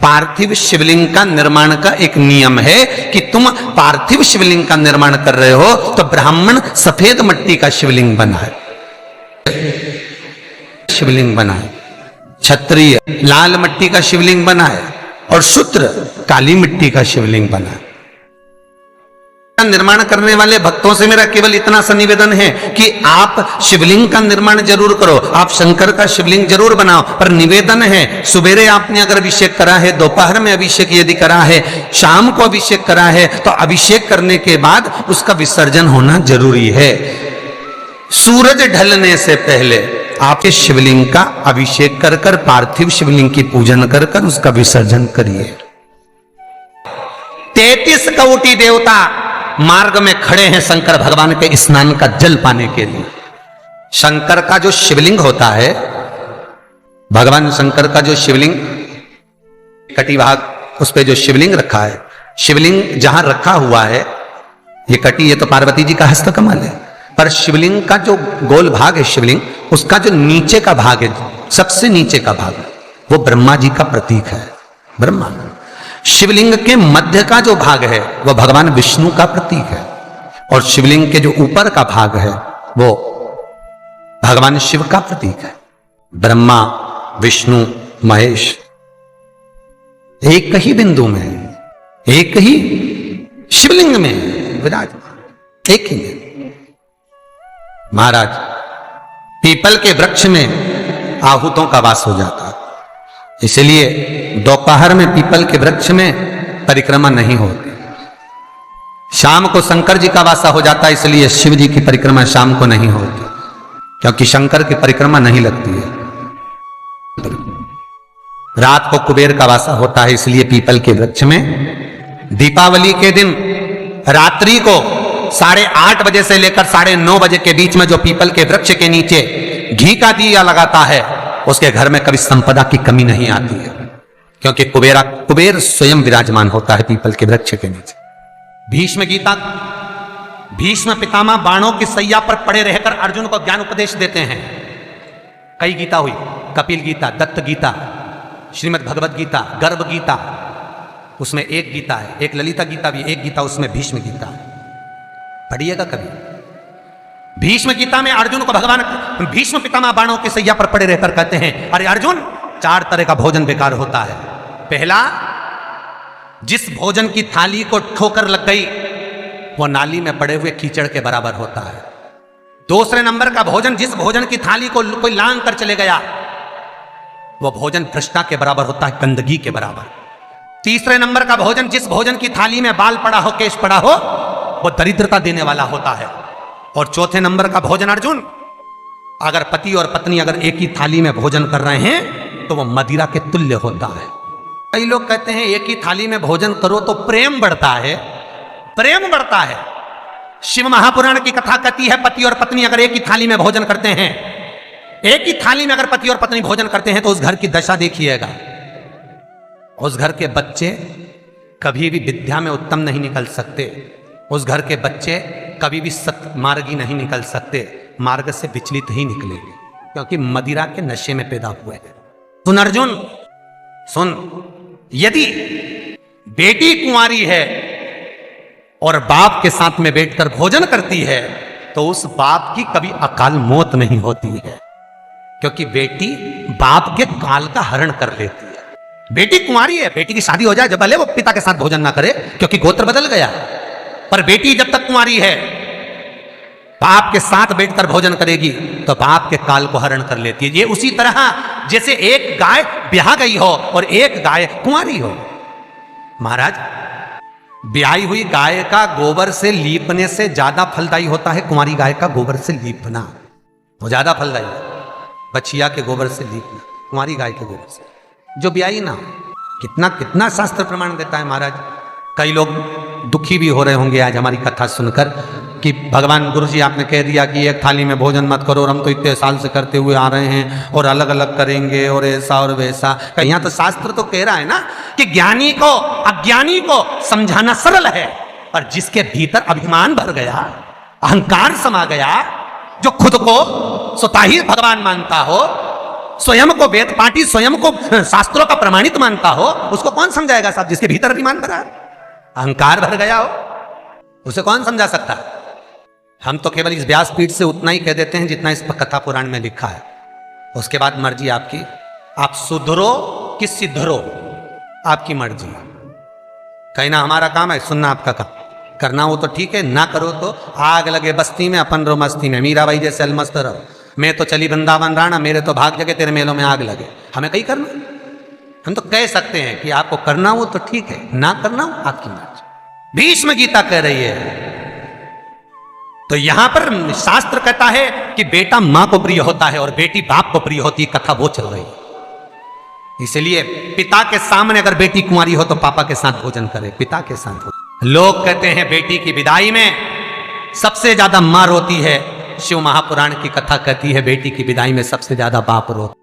पार्थिव शिवलिंग का निर्माण का एक नियम है कि तुम पार्थिव शिवलिंग का निर्माण कर रहे हो तो ब्राह्मण सफेद मिट्टी का शिवलिंग बनाए, शिवलिंग बनाए, क्षत्रिय लाल मिट्टी का शिवलिंग बनाए और शूद्र काली मिट्टी का शिवलिंग बनाए। निर्माण करने वाले भक्तों से मेरा केवल इतना सा निवेदन है कि आप शिवलिंग का निर्माण जरूर करो, आप शंकर का शिवलिंग जरूर बनाओ, पर निवेदन है सुबेरे आपने अगर अभिषेक करा है, दोपहर में अभिषेक यदि करा है, शाम को अभिषेक करा है, तो अभिषेक करने के बाद उसका विसर्जन होना जरूरी है। सूरज ढलने से पहले आपके शिवलिंग का अभिषेक कर कर पार्थिव शिवलिंग की पूजन कर कर उसका विसर्जन करिए। 33 करोड़ देवता मार्ग में खड़े हैं शंकर भगवान के स्नान का जल पाने के लिए। शंकर का जो शिवलिंग होता है, भगवान शंकर का जो शिवलिंग कटी भाग, उस पे जो शिवलिंग रखा है, शिवलिंग जहां रखा हुआ है, ये कटी, ये तो पार्वती जी का हस्तकमल है, पर शिवलिंग का जो गोल भाग है शिवलिंग, उसका जो नीचे का भाग है, सबसे नीचे का भाग, वो ब्रह्मा जी का प्रतीक है, ब्रह्मा। शिवलिंग के मध्य का जो भाग है वो भगवान विष्णु का प्रतीक है, और शिवलिंग के जो ऊपर का भाग है वो भगवान शिव का प्रतीक है। ब्रह्मा विष्णु महेश एक ही बिंदु में, एक ही शिवलिंग में विराजमान, एक ही में। महाराज पीपल के वृक्ष में आहूतों का वास हो जाता है, इसलिए दोपहर में पीपल के वृक्ष में परिक्रमा नहीं होती। शाम को शंकर जी का वासा हो जाता है, इसलिए शिव जी की परिक्रमा शाम को नहीं होती, क्योंकि शंकर की परिक्रमा नहीं लगती है। रात को कुबेर का वासा होता है, इसलिए पीपल के वृक्ष में दीपावली के दिन रात्रि को 8:30 बजे से लेकर 9:30 बजे के बीच में जो पीपल के वृक्ष के नीचे घी का दिया लगाता है, उसके घर में कभी संपदा की कमी नहीं आती है, क्योंकि कुबेर स्वयं विराजमान होता है पीपल के वृक्ष के नीचे। भीष्म पितामह बाणों की सैया पर पड़े रहकर अर्जुन को ज्ञान उपदेश देते हैं। कई गीता हुई, कपिल गीता, दत्त गीता, श्रीमद् भगवद गीता, गर्भ गीता, उसमें एक गीता है, एक ललिता गीता भी, एक गीता उसमें भीष्म गीता है, पढ़िएगा कभी। भीष्म गीता में अर्जुन को भगवान भीष्म पितामह बाणों की सैया पर पड़े रहकर कहते हैं, अरे अर्जुन, 4 तरह का भोजन बेकार होता है। पहला, जिस भोजन की थाली को ठोकर लग गई वो नाली में पड़े हुए कीचड़ के बराबर होता है। दूसरे नंबर का भोजन, जिस भोजन की थाली को कोई लांग कर चले गया वो भोजन भ्रष्टा के बराबर होता है, गंदगी के बराबर। तीसरे नंबर का भोजन, जिस भोजन की थाली में बाल पड़ा हो, केश पड़ा हो, वो दरिद्रता देने वाला होता है। और चौथे नंबर का भोजन अर्जुन, अगर पति और पत्नी अगर एक ही थाली में भोजन कर रहे हैं तो वो मदिरा के तुल्य होता है। कई लोग कहते हैं एक ही थाली में भोजन करो तो प्रेम बढ़ता है, प्रेम बढ़ता है। शिव महापुराण की कथा कहती है, पति और पत्नी अगर एक ही थाली में भोजन करते हैं, एक ही थाली में अगर पति और पत्नी भोजन करते हैं तो उस घर की दशा देखिएगा। उस घर के बच्चे कभी भी विद्या में उत्तम नहीं निकल सकते, उस घर के बच्चे कभी भी सत्मार्गी नहीं निकल सकते, मार्ग से विचलित ही निकलेंगे, क्योंकि मदिरा के नशे में पैदा हुए हैं। सुन अर्जुन सुन, यदि बेटी कुंवारी है और बाप के साथ में बैठकर भोजन करती है तो उस बाप की कभी अकाल मौत नहीं होती है, क्योंकि बेटी बाप के काल का हरण कर लेती है। बेटी कुंवारी है, बेटी की शादी हो जाए जब भले वो पिता के साथ भोजन ना करे, क्योंकि गोत्र बदल गया, पर बेटी जब तक कुंवारी है बाप के साथ बैठकर भोजन करेगी तो बाप के काल को हरण कर लेती है। ये उसी तरह जैसे एक गाय ब्याह गई हो और एक गाय कुंवारी हो। महाराज, ब्याही हुई गाय का गोबर से लीपने से ज्यादा फलदायी होता है कुंवारी गाय का गोबर से लीपना, वो ज्यादा फलदायी है। बछिया के गोबर से लीपना, कुंवारी गाय के गोबर से जो ब्याही ना, कितना कितना शास्त्र प्रमाण देता है महाराज। कई लोग दुखी भी हो रहे होंगे आज हमारी कथा सुनकर कि भगवान गुरुजी आपने कह दिया कि एक थाली में भोजन मत करो, और हम तो इतने साल से करते हुए आ रहे हैं और अलग अलग करेंगे और ऐसा और वैसा। यहाँ तो शास्त्र तो कह रहा है ना कि ज्ञानी को अज्ञानी को समझाना सरल है, पर जिसके भीतर अभिमान भर गया, अहंकार समा गया, जो खुद को स्वतः ही भगवान मानता हो, स्वयं को वेद पाठी, स्वयं को शास्त्रों का प्रमाणित मानता हो, उसको कौन समझाएगा साहब? जिसके भीतर अभिमान भरा है, अहंकार भर गया हो, उसे कौन समझा सकता? हम तो केवल इस व्यासपीठ से उतना ही कह देते हैं जितना इस कथा पुराण में लिखा है। उसके बाद मर्जी आपकी, आप सुधरो कि सिद्धरो, आपकी मर्जी। कहना हमारा काम है, सुनना आपका काम। करना हो तो ठीक है, ना करो तो आग लगे बस्ती में, अपन रो मस्ती में। मीरा बाई जैसे अलमस्त रहो, मैं तो चली वृंदावन राणा, मेरे तो भाग जगे, तेरे मेलों में आग लगे। हमें कहीं करना, हम तो कह सकते हैं कि आपको करना हो तो ठीक है, ना करना हो आपकी मर्जी। भीष्म गीता कह रही है। तो यहां पर शास्त्र कहता है कि बेटा मां को प्रिय होता है और बेटी बाप को प्रिय होती है, कथा वो चल रही है। इसलिए पिता के सामने अगर बेटी कुंवारी हो तो पापा के साथ भोजन करे, पिता के साथ। लोग कहते हैं बेटी की विदाई में सबसे ज्यादा मां रोती है। शिव महापुराण की कथा कहती है बेटी की विदाई में सबसे ज्यादा बाप रोता।